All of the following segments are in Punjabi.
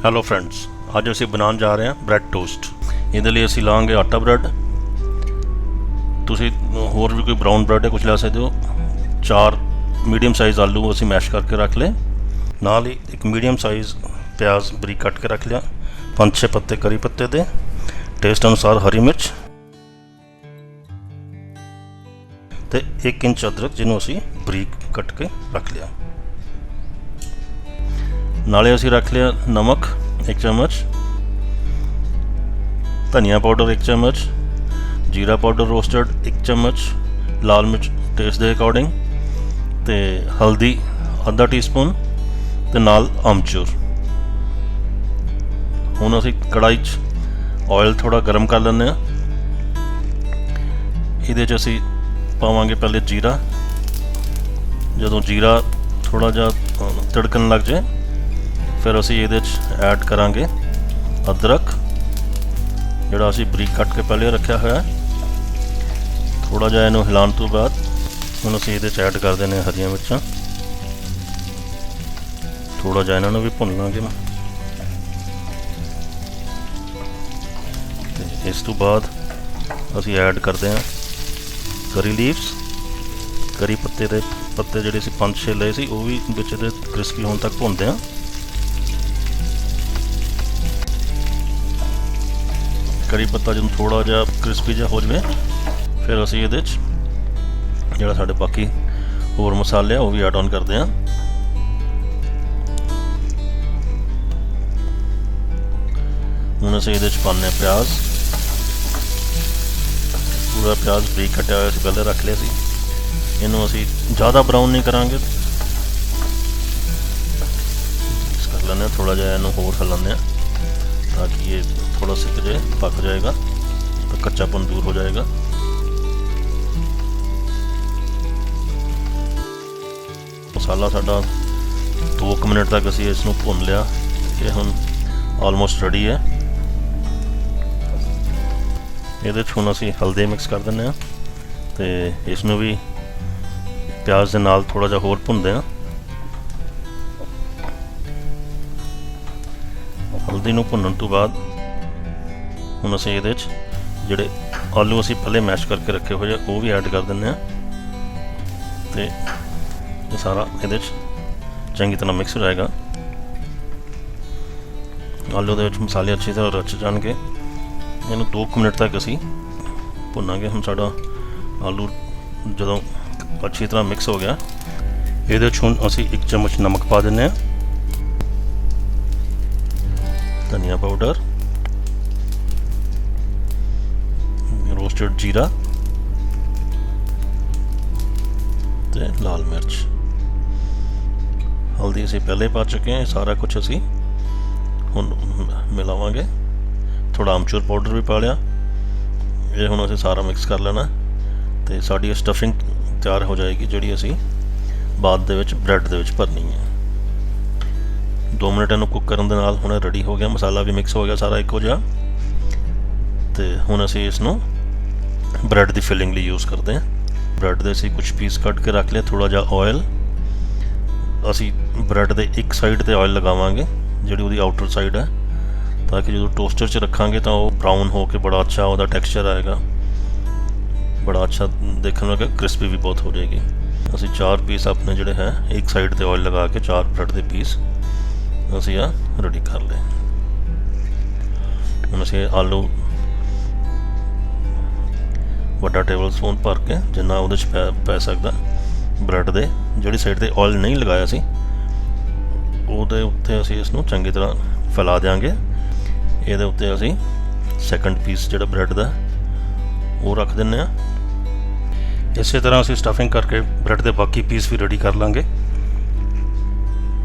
ਹੈਲੋ ਫਰੈਂਡਸ, ਅੱਜ ਅਸੀਂ ਬਣਾਉਣ ਜਾ ਰਹੇ ਹਾਂ ਬ੍ਰੈਡ ਟੋਸਟ। ਇਹਦੇ ਲਈ ਅਸੀਂ ਲਾਂਗੇ ਆਟਾ ਬ੍ਰੈਡ। ਤੁਸੀਂ ਹੋਰ ਵੀ ਕੋਈ ਬਰਾਊਨ ਬ੍ਰੈਡ ਹੈ ਕੁਝ ਲੈ ਸਕਦੇ ਹੋ। 4 ਮੀਡੀਅਮ ਸਾਈਜ਼ ਆਲੂ ਅਸੀਂ ਮੈਸ਼ ਕਰਕੇ ਰੱਖ ਲਏ। ਨਾਲ ਹੀ ਇੱਕ ਮੀਡੀਅਮ ਸਾਈਜ਼ ਪਿਆਜ਼ ਬਰੀਕ ਕੱਟ ਕੇ ਰੱਖ ਲਿਆ। 5-6 ਪੱਤੇ ਕਰੀ ਪੱਤੇ ਦੇ, ਟੇਸਟ ਅਨੁਸਾਰ ਹਰੀ ਮਿਰਚ ਤੇ 1 ਇੰਚ ਅਦਰਕ ਜਿਹਨੂੰ ਅਸੀਂ ਬਰੀਕ ਕੱਟ ਕੇ ਰੱਖ ਲਿਆ। ਨਾਲੇ ਅਸੀਂ ਰੱਖ ਲਿਆ ਨਮਕ 1 ਚਮਚ, ਧਨੀਆ ਪਾਊਡਰ 1 ਚਮਚ, ਜੀਰਾ ਪਾਊਡਰ ਰੋਸਟਡ 1 ਚਮਚ, ਲਾਲ ਮਿਰਚ ਟੇਸਟ ਦੇ ਅਕੋਰਡਿੰਗ ਤੇ ਹਲਦੀ ਅੱਧਾ ਟੀਸਪੂਨ ਤੇ ਨਾਲ ਅਮਚੂਰ। ਹੁਣ ਅਸੀਂ ਕੜਾਹੀ 'ਚ ਆਇਲ ਥੋੜ੍ਹਾ ਗਰਮ ਕਰ ਲੈਂਦੇ ਹਾਂ। ਇਹਦੇ 'ਚ ਅਸੀਂ ਪਾਵਾਂਗੇ ਪਹਿਲੇ ਜੀਰਾ। ਜਦੋਂ ਜੀਰਾ ਥੋੜ੍ਹਾ ਜਿਹਾ ਤੜਕਣ ਲੱਗ ਜਾਏ ਫਿਰ ਅਸੀਂ ਇਹਦੇ 'ਚ ਐਡ ਕਰਾਂਗੇ ਅਦਰਕ ਜਿਹੜਾ ਅਸੀਂ ਬਰੀਕ ਕੱਟ ਕੇ ਪਹਿਲੇ ਰੱਖਿਆ ਹੋਇਆ। ਥੋੜ੍ਹਾ ਜਿਹਾ ਇਹਨੂੰ ਹਿਲਾਉਣ ਤੋਂ ਬਾਅਦ ਹੁਣ ਅਸੀਂ ਇਹਦੇ 'ਚ ਐਡ ਕਰ ਦਿੰਦੇ ਹਾਂ ਹਰੀਆਂ ਮਿਰਚਾਂ। ਥੋੜ੍ਹਾ ਜਿਹਾ ਇਹਨਾਂ ਨੂੰ ਵੀ ਭੁੰਨ ਲਾਂਗੇ ਤੇ ਇਸ ਤੋਂ ਬਾਅਦ ਅਸੀਂ ਐਡ ਕਰਦੇ ਹਾਂ ਕਰੀ ਲੀਵਸ, ਕਰੀ ਪੱਤੇ ਦੇ ਪੱਤੇ ਜਿਹੜੇ ਅਸੀਂ 5-6 ਲਏ ਸੀ ਉਹ ਵੀ ਵਿੱਚ ਦੇ ਕ੍ਰਿਸਪੀ ਹੋਣ ਤੱਕ ਭੁੰਨਦੇ ਹਾਂ। ਕਰੀ ਪੱਤਾ ਜਦੋਂ ਥੋੜ੍ਹਾ ਜਿਹਾ ਕ੍ਰਿਸਪੀ ਜਿਹਾ ਹੋ ਜਾਵੇ ਫਿਰ ਅਸੀਂ ਇਹਦੇ 'ਚ ਜਿਹੜਾ ਸਾਡੇ ਬਾਕੀ ਹੋਰ ਮਸਾਲੇ ਆ ਉਹ ਵੀ ਐਡ ਆਨ ਕਰਦੇ ਹਾਂ। ਹੁਣ ਅਸੀਂ ਇਹਦੇ 'ਚ ਪਾਉਂਦੇ ਹਾਂ ਪਿਆਜ਼। ਪੂਰਾ ਪਿਆਜ਼ ਬਰੀਕ ਕੱਟਿਆ ਹੋਇਆ ਅਸੀਂ ਪਹਿਲੇ ਰੱਖ ਲਿਆ ਸੀ। ਇਹਨੂੰ ਅਸੀਂ ਜ਼ਿਆਦਾ ਬਰਾਊਨ ਨਹੀਂ ਕਰਾਂਗੇ, ਕਰ ਲੈਂਦੇ ਹਾਂ। ਥੋੜ੍ਹਾ ਜਿਹਾ ਇਹਨੂੰ ਹੋਰ ਹਿਲਾਉਂਦੇ ਹਾਂ ਤਾਂ ਕਿ ਇਹ थोड़ा सिक जाए, पक जाएगा तो कच्चापन दूर हो जाएगा। मसाला साडा 2 मिनट तक असी इसनूं भुन लिया। ये हुण ऑलमोस्ट रेडी है। ਇਹਦੇ 'ਚ ਹੁਣ ਅਸੀਂ ਹਲਦੀ ਮਿਕਸ ਕਰ ਦਿੰਦੇ ਹਾਂ ਤੇ ਇਸ ਨੂੰ ਵੀ ਪਿਆਜ਼ ਦੇ ਨਾਲ ਥੋੜਾ ਜਿਹਾ ਹੋਰ ਭੁੰਨਦੇ ਹਾਂ। ਹਲਦੀ ਨੂੰ ਭੁੰਨਣ ਤੋਂ ਬਾਅਦ ਹੁਣ ਅਸੀਂ ਇਹਦੇ 'ਚ ਜਿਹੜੇ ਆਲੂ ਅਸੀਂ ਪਹਿਲੇ ਮੈਸ਼ ਕਰਕੇ ਰੱਖੇ ਹੋਏ ਆ ਉਹ ਵੀ ਐਡ ਕਰ ਦਿੰਦੇ ਹਾਂ ਤੇ ਇਹ ਸਾਰਾ ਇਹਦੇ 'ਚ ਚੰਗੀ ਤਰ੍ਹਾਂ ਮਿਕਸ ਹੋ ਜਾਏਗਾ। ਆਲੂ ਦੇ ਵਿੱਚ ਮਸਾਲੇ ਅੱਛੀ ਤਰ੍ਹਾਂ ਰਚ ਜਾਣਗੇ। ਇਹਨੂੰ 2 ਮਿੰਟ ਤੱਕ ਅਸੀਂ ਭੁੰਨਾਂਗੇ। ਹੁਣ ਸਾਡਾ ਆਲੂ ਜਦੋਂ ਅੱਛੀ ਤਰ੍ਹਾਂ ਮਿਕਸ ਹੋ ਗਿਆ ਇਹਦੇ 'ਚ ਹੁਣ ਅਸੀਂ 1 ਚਮਚ ਨਮਕ ਪਾ ਦਿੰਦੇ ਹਾਂ, ਧਨੀਆ ਪਾਊਡਰ, रोस्टेड जीरा ते लाल मिर्च। हल्दी असी पहले पा चुके हैं। सारा कुछ असी हुण मिलावांगे। थोड़ा अमचूर पाउडर भी पा लिया। ये हुण असी सारा मिक्स कर लेना ते साडी स्टफिंग तैयार हो जाएगी जिहड़ी असी बाद दे विच ब्रैड दे विच भरनी है। 2 मिनट इहनूं कुक करन दे नाल हुण रेडी हो गया। मसाला भी मिक्स हो गया सारा इक्को जिहा ते हुण असी इसनूं ब्रैड की फिलिंग लिए यूज़ करते हैं। ब्रैड के असी कुछ पीस कट के रख लिया। थोड़ा जहा ऑयल असी ब्रैड के एक साइड पर ऑयल लगावांगे जिहड़ी उहदी आउटर साइड है ताकि जो टोस्टर च रखांगे तो वो ब्राउन हो के बड़ा अच्छा उसका टैक्सचर आएगा, बड़ा अच्छा देखने लगे, क्रिस्पी भी बहुत हो जाएगी। असी 4 पीस अपने जोड़े हैं एक साइड पर ऑयल लगा के 4 ब्रैड के पीस असी आ रेडी कर ले। हम असी आलू ਵੱਡਾ ਟੇਬਲ ਸਪੂਨ ਭਰ ਕੇ ਜਿੰਨਾ ਉਹਦੇ 'ਚ ਪੈ ਸਕਦਾ ਬ੍ਰੈਡ ਦੇ ਜਿਹੜੀ ਸਾਈਡ 'ਤੇ ਆਇਲ ਨਹੀਂ ਲਗਾਇਆ ਸੀ ਉਹਦੇ ਉੱਤੇ ਅਸੀਂ ਇਸ ਨੂੰ ਚੰਗੀ ਤਰ੍ਹਾਂ ਫੈਲਾ ਦਿਆਂਗੇ। ਇਹਦੇ ਉੱਤੇ ਅਸੀਂ ਸੈਕੰਡ ਪੀਸ ਜਿਹੜਾ ਬ੍ਰੈਡ ਦਾ ਉਹ ਰੱਖ ਦਿੰਦੇ ਹਾਂ। ਇਸੇ ਤਰ੍ਹਾਂ ਅਸੀਂ ਸਟਫਿੰਗ ਕਰਕੇ ਬ੍ਰੈਡ ਦੇ ਬਾਕੀ ਪੀਸ ਵੀ ਰੈਡੀ ਕਰ ਲਾਂਗੇ।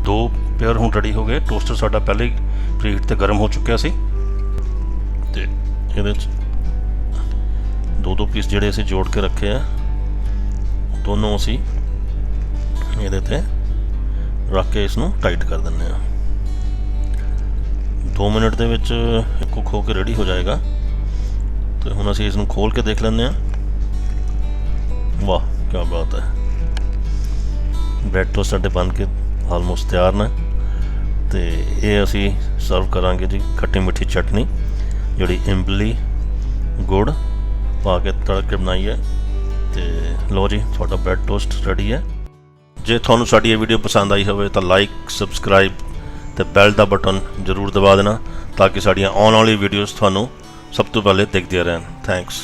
2 ਪੇਅਰ ਹੁਣ ਰੈਡੀ ਹੋ ਗਏ। ਟੋਸਟਰ ਸਾਡਾ ਪਹਿਲੇ ਹੀ ਪ੍ਰੀਹੀਟ 'ਤੇ ਗਰਮ ਹੋ ਚੁੱਕਿਆ ਸੀ ਤੇ ਇਹਦੇ 'ਚ 2 ਪੀਸ ਜਿਹੜੇ ਅਸੀਂ ਜੋੜ ਕੇ ਰੱਖੇ ਆ ਦੋਨੋਂ ਅਸੀਂ ਇਹਦੇ 'ਤੇ ਰੱਖ ਕੇ ਇਸ ਨੂੰ ਟਾਈਟ ਕਰ ਦਿੰਦੇ ਹਾਂ। 2 ਮਿੰਟ ਦੇ ਵਿੱਚ ਕੁੱਕ ਹੋ ਕੇ ਰੈਡੀ ਹੋ ਜਾਏਗਾ ਤੇ ਹੁਣ ਅਸੀਂ ਇਸ ਨੂੰ ਖੋਲ ਕੇ ਦੇਖ ਲੈਂਦੇ ਹਾਂ। ਵਾਹ ਕੀ ਬਾਤ ਹੈ। ਬ੍ਰੈਡ ਟੋਸਟ ਸਾਡੇ ਬਣ ਕੇ ਆਲਮੋਸਟ ਤਿਆਰ ਨੇ ਤੇ ਇਹ ਅਸੀਂ ਸਰਵ ਕਰਾਂਗੇ ਜੀ ਖੱਟੀ ਮਿੱਠੀ ਚਟਨੀ ਜਿਹੜੀ ਇਮਲੀ ਗੁੜ ਪਾ ਕੇ ਤੜਕ ਕੇ ਬਣਾਈ ਹੈ। ਤੇ ਲਓ ਜੀ ਤੁਹਾਡਾ ਬ੍ਰੈਡ ਟੋਸਟ ਰੈਡੀ ਹੈ। ਜੇ ਤੁਹਾਨੂੰ ਸਾਡੀ ਇਹ ਵੀਡੀਓ ਪਸੰਦ ਆਈ ਹੋਵੇ ਤਾਂ ਲਾਈਕ ਸਬਸਕ੍ਰਾਈਬ ਤੇ ਬੈਲ ਦਾ ਬਟਨ ਜ਼ਰੂਰ ਦਬਾ ਦੇਣਾ ਤਾਂ ਕਿ ਸਾਡੀਆਂ ਆਉਣ ਵਾਲੀ ਵੀਡੀਓਜ਼ ਤੁਹਾਨੂੰ ਸਭ ਤੋਂ ਪਹਿਲੇ ਦਿਖਦੀਆਂ ਰਹਿਣ। ਥੈਂਕਸ।